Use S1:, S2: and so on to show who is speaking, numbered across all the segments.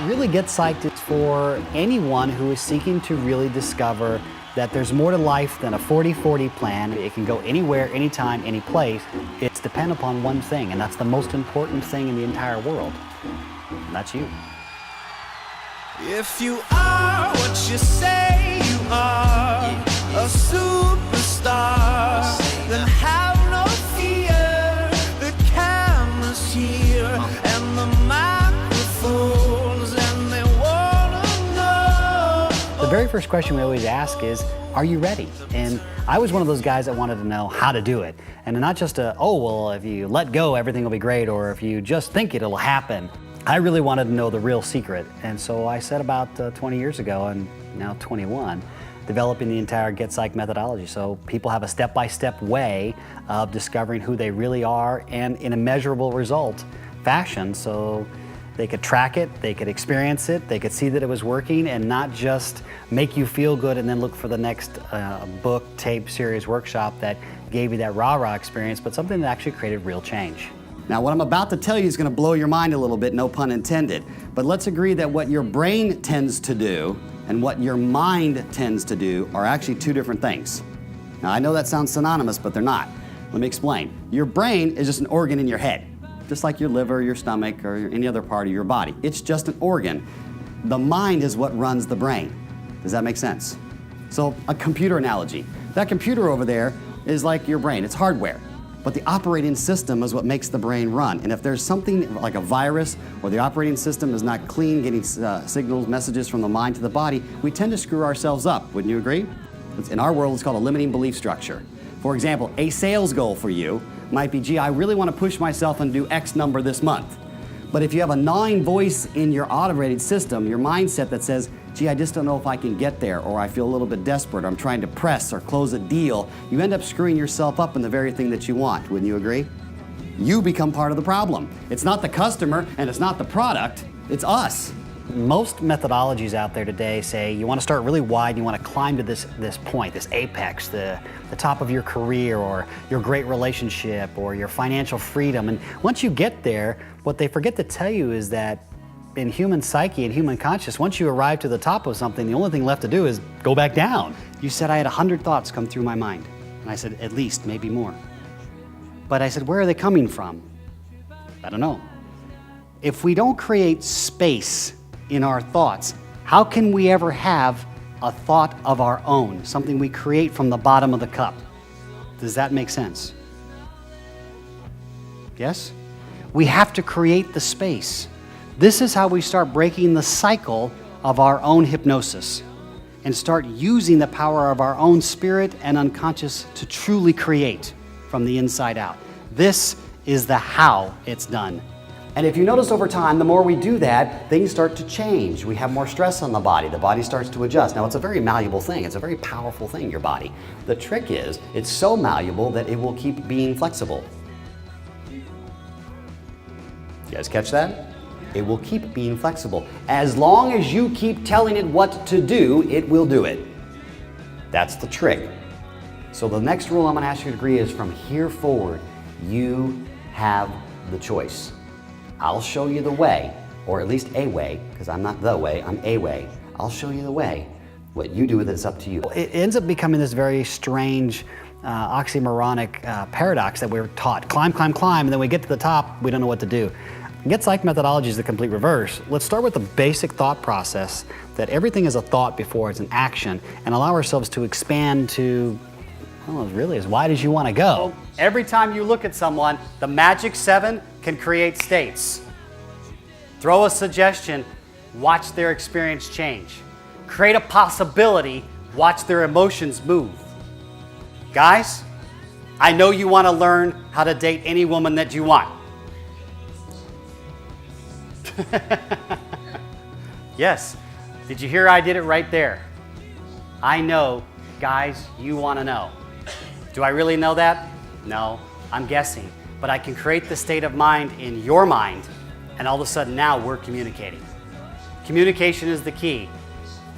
S1: Really Get Psyched is for anyone who is seeking to really discover that there's more to life than a 40-40 plan. It can go anywhere, anytime, any place. It's dependent upon one thing, and that's the most important thing in the entire world. And that's you.
S2: If you are what you say you are, a superstar, then have no fear. The camera's here and the microphones, and they wanna know.
S1: The very first question we always ask is, are you ready? And I was one of those guys that wanted to know how to do it. And not just oh, well, if you let go, everything will be great, or if you just think it'll happen. I really wanted to know the real secret. And so I set about 20 years ago, and now 21, developing the entire Get Psyched methodology. So people have a step-by-step way of discovering who they really are, and in a measurable result fashion, so they could track it, they could experience it, they could see that it was working, and not just make you feel good and then look for the next book, tape, series, workshop that gave you that rah-rah experience, but something that actually created real change.
S3: Now, what I'm about to tell you is going to blow your mind a little bit, no pun intended. But let's agree that what your brain tends to do and what your mind tends to do are actually two different things. Now, I know that sounds synonymous, but they're not. Let me explain. Your brain is just an organ in your head, just like your liver, your stomach, or any other part of your body. It's just an organ. The mind is what runs the brain. Does that make sense? So, a computer analogy. That computer over there is like your brain. It's hardware. But the operating system is what makes the brain run. And if there's something like a virus, or the operating system is not clean, getting signals, messages from the mind to the body, we tend to screw ourselves up. Wouldn't you agree? In our world, it's called a limiting belief structure. For example, a sales goal for you might be, gee, I really want to push myself and do X number this month. But if you have a gnawing voice in your automated system, your mindset that says, gee, I just don't know if I can get there, or I feel a little bit desperate, or I'm trying to press or close a deal, you end up screwing yourself up in the very thing that you want. Wouldn't you agree? You become part of the problem. It's not the customer and it's not the product, it's us.
S1: Most methodologies out there today say you want to start really wide, you want to climb to this point, this apex, the top of your career, or your great relationship, or your financial freedom. And once you get there, what they forget to tell you is that in human psyche and human consciousness, once you arrive to the top of something, the only thing left to do is go back down. You said I had 100 thoughts come through my mind. And I said, at least, maybe more. But I said, where are they coming from? I don't know. If we don't create space in our thoughts, how can we ever have a thought of our own, something we create from the bottom of the cup? Does that make sense? Yes? We have to create the space. This is how we start breaking the cycle of our own hypnosis and start using the power of our own spirit and unconscious to truly create from the inside out. This is the how it's done.
S3: And if you notice over time, the more we do that, things start to change. We have more stress on the body starts to adjust. Now, it's a very malleable thing. It's a very powerful thing, your body. The trick is, it's so malleable that it will keep being flexible. You guys catch that? It will keep being flexible. As long as you keep telling it what to do, it will do it. That's the trick. So the next rule I'm going to ask you to agree is, from here forward, you have the choice. I'll show you the way, or at least a way, because I'm not the way, I'm a way. I'll show you the way. What you do with it is up to you.
S1: It ends up becoming this very strange oxymoronic paradox that we're taught. Climb, climb, climb, and then we get to the top, we don't know what to do. Get Psyched methodology is the complete reverse. Let's start with the basic thought process that everything is a thought before it's an action, and allow ourselves to expand to, well, really as wide as you want to go.
S3: Every time you look at someone, the magic 7 can create states.
S1: Throw a suggestion, watch their experience change. Create a possibility, watch their emotions move. Guys, I know you want to learn how to date any woman that you want. Yes, did you hear I did it right there? I know, guys, you want to know. Do I really know that? No, I'm guessing. But I can create the state of mind in your mind, and all of a sudden now we're communicating. Communication is the key.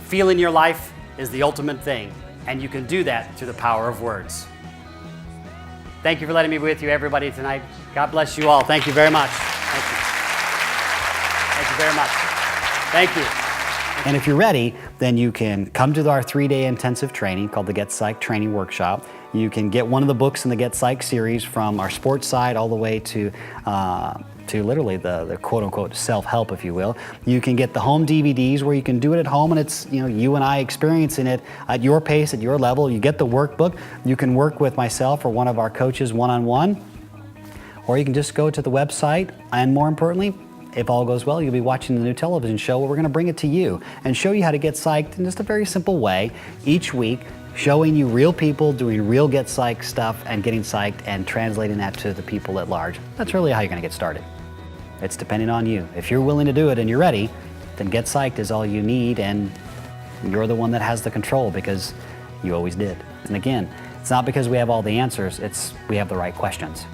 S1: Feeling your life is the ultimate thing, and you can do that through the power of words. Thank you for letting me be with you, everybody, tonight. God bless you all. Thank you very much. Thank you. Thank you very much. Thank you. And if you're ready, then you can come to our 3-day intensive training called the Get Psyched Training Workshop. You can get one of the books in the Get Psyched series from our sports side all the way to literally the quote-unquote self-help, if you will. You can get the home DVDs where you can do it at home, and it's you and I experiencing it at your pace, at your level. You get the workbook. You can work with myself or one of our coaches one-on-one, or you can just go to the website, and more importantly, if all goes well, you'll be watching the new television show where we're going to bring it to you and show you how to get psyched in just a very simple way each week, showing you real people doing real get psyched stuff and getting psyched and translating that to the people at large. That's really how you're going to get started. It's depending on you. If you're willing to do it and you're ready, then Get Psyched is all you need, and you're the one that has the control because you always did. And again, it's not because we have all the answers, it's we have the right questions.